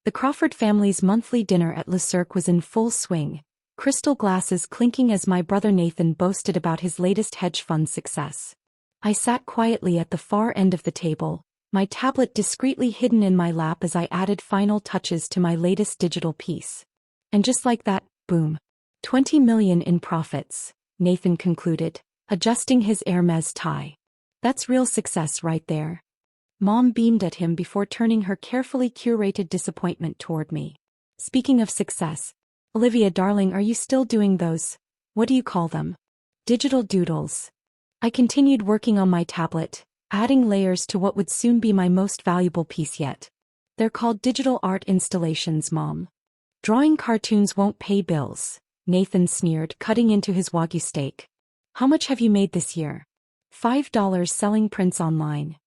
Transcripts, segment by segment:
The Crawford family's monthly dinner at Le Cirque was in full swing, crystal glasses clinking as my brother Nathan boasted about his latest hedge fund success. I sat quietly at the far end of the table, my tablet discreetly hidden in my lap as I added final touches to my latest digital piece. And just like that, boom. 20 million in profits, Nathan concluded, adjusting his Hermès tie. That's real success right there. Mom beamed at him before turning her carefully curated disappointment toward me. Speaking of success, Olivia darling, are you still doing those, what do you call them? Digital doodles. I continued working on my tablet, adding layers to what would soon be my most valuable piece yet. They're called digital art installations, Mom. Drawing cartoons won't pay bills, Nathan sneered, cutting into his Wagyu steak. How much have you made this year? $5 selling prints online.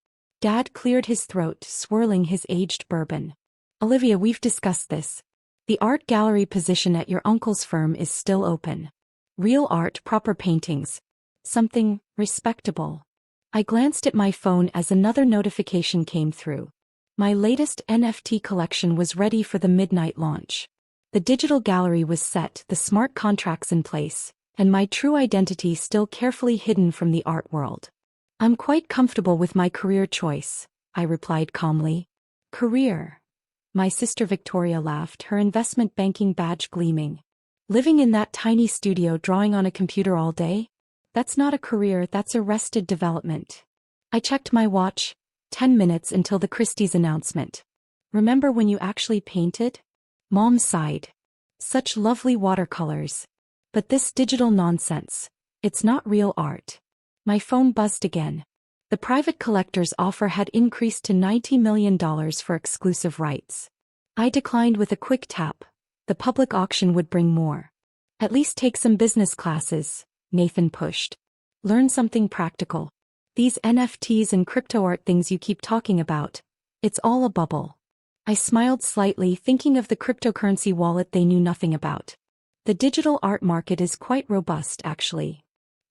Dad cleared his throat, swirling his aged bourbon. Olivia, we've discussed this. The art gallery position at your uncle's firm is still open. Real art, proper paintings. Something respectable. I glanced at my phone as another notification came through. My latest NFT collection was ready for the midnight launch. The digital gallery was set, the smart contracts in place, and my true identity still carefully hidden from the art world. I'm quite comfortable with my career choice, I replied calmly. Career? My sister Victoria laughed, her investment banking badge gleaming. Living in that tiny studio drawing on a computer all day? That's not a career, that's arrested development. I checked my watch, 10 minutes until the Christie's announcement. Remember when you actually painted? Mom sighed. Such lovely watercolors. But this digital nonsense, it's not real art. My phone buzzed again. The private collector's offer had increased to $90 million for exclusive rights. I declined with a quick tap. The public auction would bring more. At least take some business classes, Nathan pushed. Learn something practical. These NFTs and crypto art things you keep talking about, it's all a bubble. I smiled slightly, thinking of the cryptocurrency wallet they knew nothing about. The digital art market is quite robust, actually.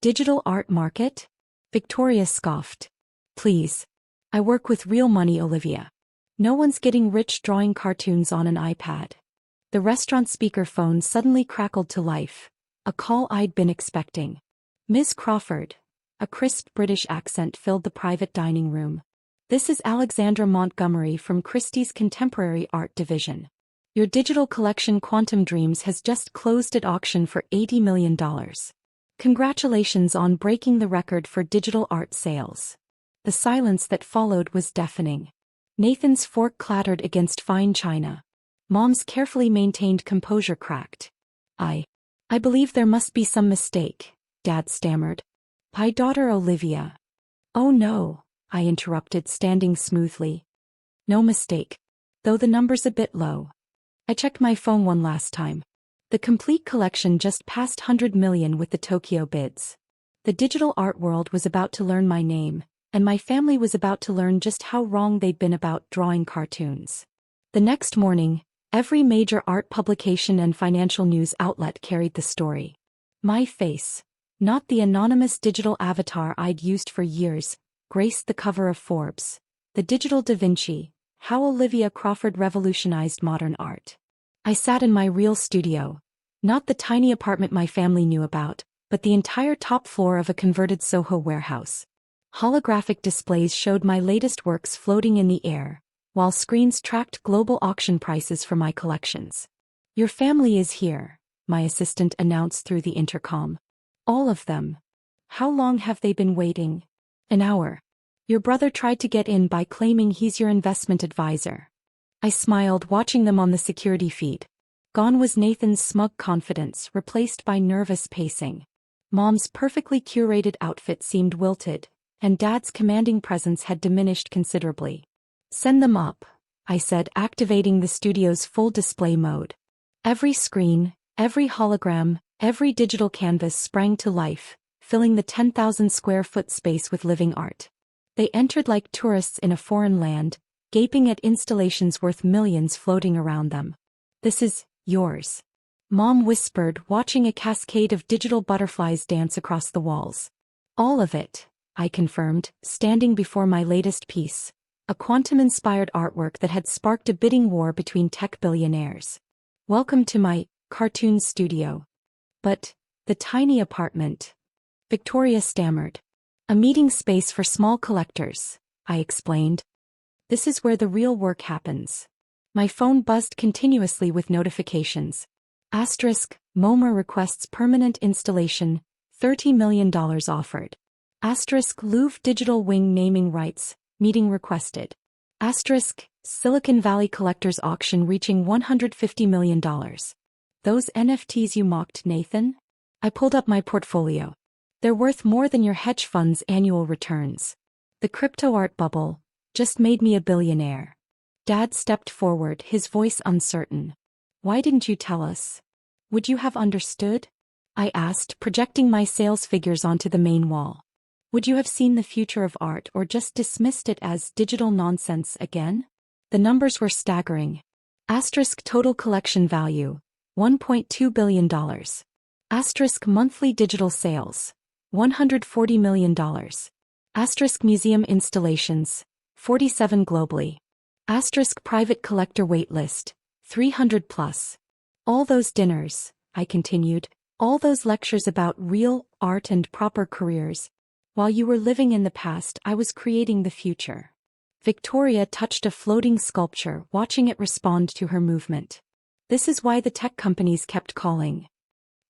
Digital art market? Victoria scoffed. Please. I work with real money, Olivia. No one's getting rich drawing cartoons on an iPad. The restaurant speakerphone suddenly crackled to life. A call I'd been expecting. Ms. Crawford. A crisp British accent filled the private dining room. This is Alexandra Montgomery from Christie's Contemporary Art Division. Your digital collection Quantum Dreams has just closed at auction for $80 million. Congratulations on breaking the record for digital art sales. The silence that followed was deafening. Nathan's fork clattered against fine china. Mom's carefully maintained composure cracked. I believe there must be some mistake, Dad stammered. My daughter Olivia. Oh no, I interrupted, standing smoothly. No mistake. Though the number's a bit low. I checked my phone one last time. The complete collection just passed 100 million with the Tokyo bids. The digital art world was about to learn my name, and my family was about to learn just how wrong they'd been about drawing cartoons. The next morning, every major art publication and financial news outlet carried the story. My face, not the anonymous digital avatar I'd used for years, graced the cover of Forbes. The Digital Da Vinci, How Olivia Crawford Revolutionized Modern Art. I sat in my real studio. Not the tiny apartment my family knew about, but the entire top floor of a converted Soho warehouse. Holographic displays showed my latest works floating in the air, while screens tracked global auction prices for my collections. Your family is here, my assistant announced through the intercom. All of them. How long have they been waiting? An hour. Your brother tried to get in by claiming he's your investment advisor. I smiled, watching them on the security feed. Gone was Nathan's smug confidence, replaced by nervous pacing. Mom's perfectly curated outfit seemed wilted, and Dad's commanding presence had diminished considerably. Send them up, I said, activating the studio's full display mode. Every screen, every hologram, every digital canvas sprang to life, filling the 10,000 square foot space with living art. They entered like tourists in a foreign land, gaping at installations worth millions floating around them. This is yours, Mom whispered, watching a cascade of digital butterflies dance across the walls. All of it, I confirmed, standing before my latest piece, a quantum-inspired artwork that had sparked a bidding war between tech billionaires. Welcome to my cartoon studio. But the tiny apartment, Victoria stammered. A meeting space for small collectors, I explained. This is where the real work happens. My phone buzzed continuously with notifications. Asterisk, MoMA requests permanent installation, $30 million offered. Asterisk, Louvre Digital Wing naming rights, meeting requested. Asterisk, Silicon Valley collectors auction reaching $150 million. Those NFTs you mocked, Nathan? I pulled up my portfolio. They're worth more than your hedge fund's annual returns. The crypto art bubble just made me a billionaire. Dad stepped forward, his voice uncertain. Why didn't you tell us? Would you have understood? I asked, projecting my sales figures onto the main wall. Would you have seen the future of art or just dismissed it as digital nonsense again? The numbers were staggering. Asterisk total collection value, $1.2 billion. Asterisk monthly digital sales, $140 million. Asterisk museum installations, 47 globally. Asterisk private collector waitlist, 300 plus. All those dinners, I continued, all those lectures about real art and proper careers. While you were living in the past, I was creating the future. Victoria touched a floating sculpture, watching it respond to her movement. This is why the tech companies kept calling.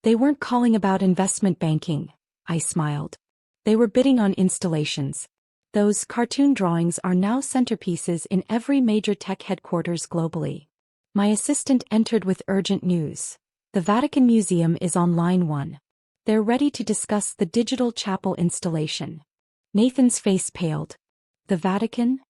They weren't calling about investment banking, I smiled. They were bidding on installations. Those cartoon drawings are now centerpieces in every major tech headquarters globally. My assistant entered with urgent news. The Vatican Museum is on line 1. They're ready to discuss the digital chapel installation. Nathan's face paled. The Vatican?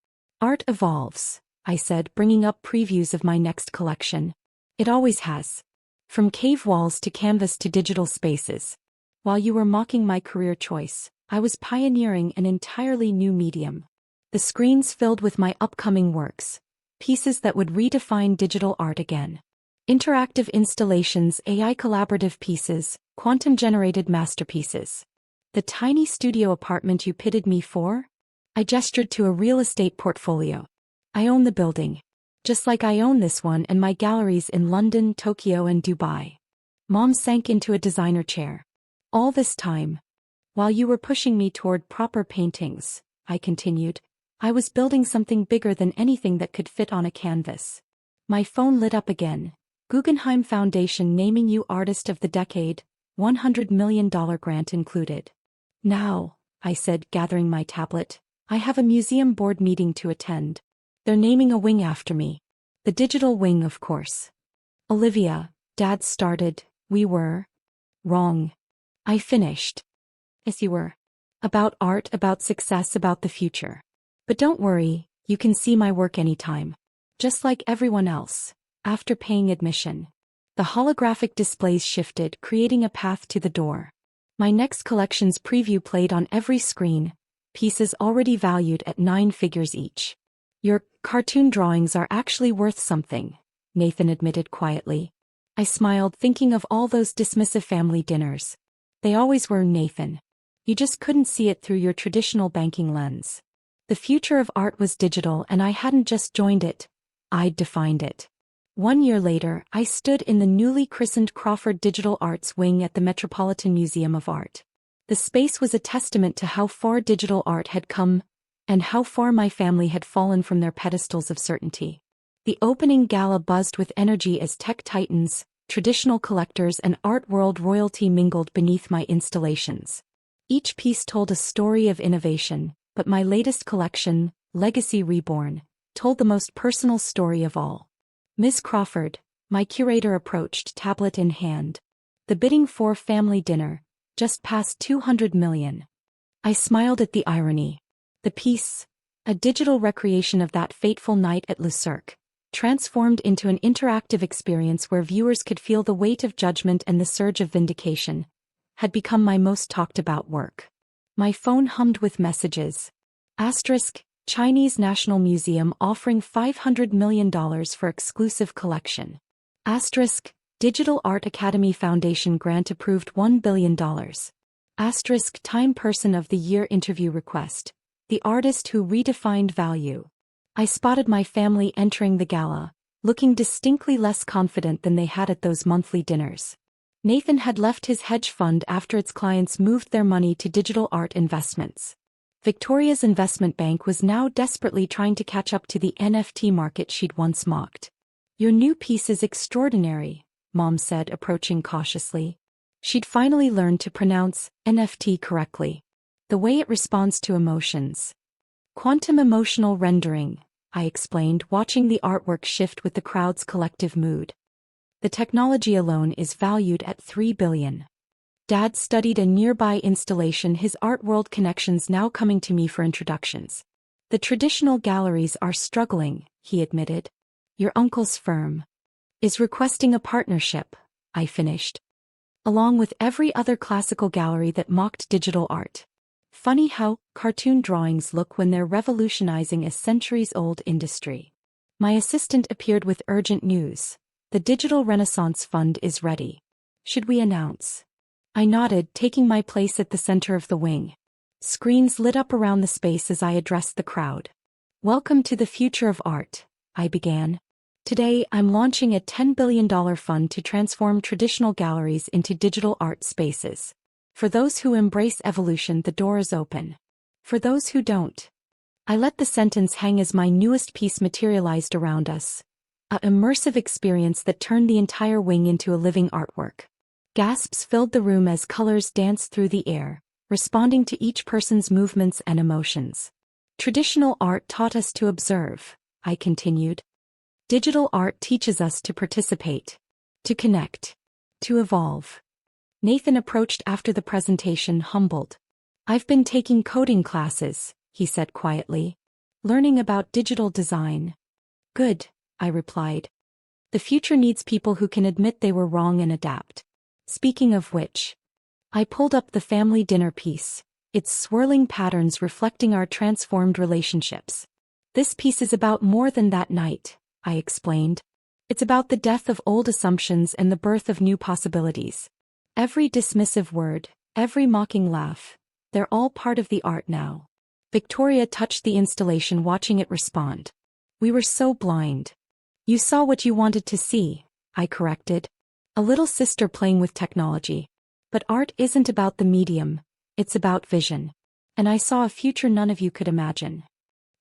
Art evolves, I said, bringing up previews of my next collection. It always has. From cave walls to canvas to digital spaces. While you were mocking my career choice, I was pioneering an entirely new medium. The screens filled with my upcoming works, pieces that would redefine digital art again. Interactive installations, AI collaborative pieces, quantum-generated masterpieces. The tiny studio apartment you pitted me for? I gestured to a real estate portfolio. I own the building. Just like I own this one and my galleries in London, Tokyo, and Dubai. Mom sank into a designer chair. All this time, while you were pushing me toward proper paintings, I continued, I was building something bigger than anything that could fit on a canvas. My phone lit up again. Guggenheim Foundation naming you Artist of the Decade, $100 million grant included. Now, I said, gathering my tablet, I have a museum board meeting to attend. They're naming a wing after me. The digital wing, of course. Olivia, Dad started, we were wrong. I finished. Yes, you were. About art, about success, about the future. But don't worry, you can see my work anytime. Just like everyone else, after paying admission. The holographic displays shifted, creating a path to the door. My next collection's preview played on every screen, pieces already valued at 9 figures each. Your cartoon drawings are actually worth something, Nathan admitted quietly. I smiled, thinking of all those dismissive family dinners. They always were, Nathan. You just couldn't see it through your traditional banking lens. The future of art was digital, and I hadn't just joined it, I'd defined it. 1 year later, I stood in the newly christened Crawford Digital Arts Wing at the Metropolitan Museum of Art. The space was a testament to how far digital art had come, and how far my family had fallen from their pedestals of certainty. The opening gala buzzed with energy as tech titans, traditional collectors, and art world royalty mingled beneath my installations. Each piece told a story of innovation, but my latest collection, Legacy Reborn, told the most personal story of all. Miss Crawford, my curator approached, tablet in hand. The bidding for family dinner, just past $200 million. I smiled at the irony. The piece, a digital recreation of that fateful night at Cirque, transformed into an interactive experience where viewers could feel the weight of judgment and the surge of vindication, had become my most talked about work. My phone hummed with messages. Asterisk, Chinese National Museum offering $500 million for exclusive collection. Asterisk, Digital Art Academy Foundation grant approved $1 billion. Asterisk, Time Person of the Year interview request. The artist who redefined value. I spotted my family entering the gala, looking distinctly less confident than they had at those monthly dinners. Nathan had left his hedge fund after its clients moved their money to digital art investments. Victoria's investment bank was now desperately trying to catch up to the NFT market she'd once mocked. "Your new piece is extraordinary," Mom said, approaching cautiously. She'd finally learned to pronounce NFT correctly. "The way it responds to emotions." "Quantum emotional rendering," I explained, watching the artwork shift with the crowd's collective mood. "The technology alone is valued at $3 billion. Dad studied a nearby installation, his art world connections now coming to me for introductions. "The traditional galleries are struggling," he admitted. "Your uncle's firm is requesting a partnership," I finished. "Along with every other classical gallery that mocked digital art. Funny how cartoon drawings look when they're revolutionizing a centuries-old industry." My assistant appeared with urgent news. "The Digital Renaissance Fund is ready. Should we announce?" I nodded, taking my place at the center of the wing. Screens lit up around the space as I addressed the crowd. "Welcome to the future of art," I began. "Today I'm launching a $10 billion fund to transform traditional galleries into digital art spaces. For those who embrace evolution, the door is open. For those who don't." I let the sentence hang as my newest piece materialized around us. An immersive experience that turned the entire wing into a living artwork. Gasps filled the room as colors danced through the air, responding to each person's movements and emotions. "Traditional art taught us to observe," I continued. "Digital art teaches us to participate, to connect, to evolve." Nathan approached after the presentation, humbled. "I've been taking coding classes," he said quietly. "Learning about digital design." "Good," I replied. "The future needs people who can admit they were wrong and adapt." Speaking of which, I pulled up the family dinner piece, its swirling patterns reflecting our transformed relationships. "This piece is about more than that night," I explained. "It's about the death of old assumptions and the birth of new possibilities. Every dismissive word, every mocking laugh, they're all part of the art now." Victoria touched the installation, watching it respond. "We were so blind." "You saw what you wanted to see," I corrected. "A little sister playing with technology. But art isn't about the medium, it's about vision. And I saw a future none of you could imagine."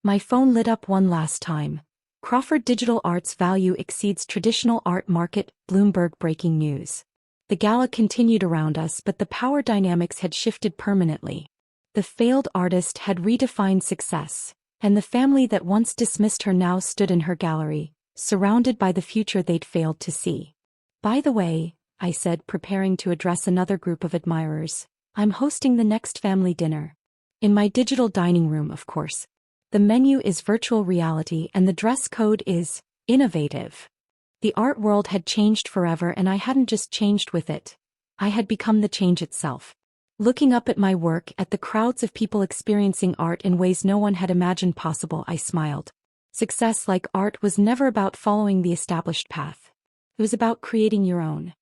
My phone lit up one last time. "Crawford Digital Art's value exceeds traditional art market," Bloomberg breaking news. The gala continued around us, but the power dynamics had shifted permanently. The failed artist had redefined success, and the family that once dismissed her now stood in her gallery, surrounded by the future they'd failed to see. "By the way," I said, preparing to address another group of admirers, "I'm hosting the next family dinner. In my digital dining room, of course. The menu is virtual reality and the dress code is innovative." The art world had changed forever, and I hadn't just changed with it. I had become the change itself. Looking up at my work, at the crowds of people experiencing art in ways no one had imagined possible, I smiled. Success, like art, was never about following the established path. It was about creating your own.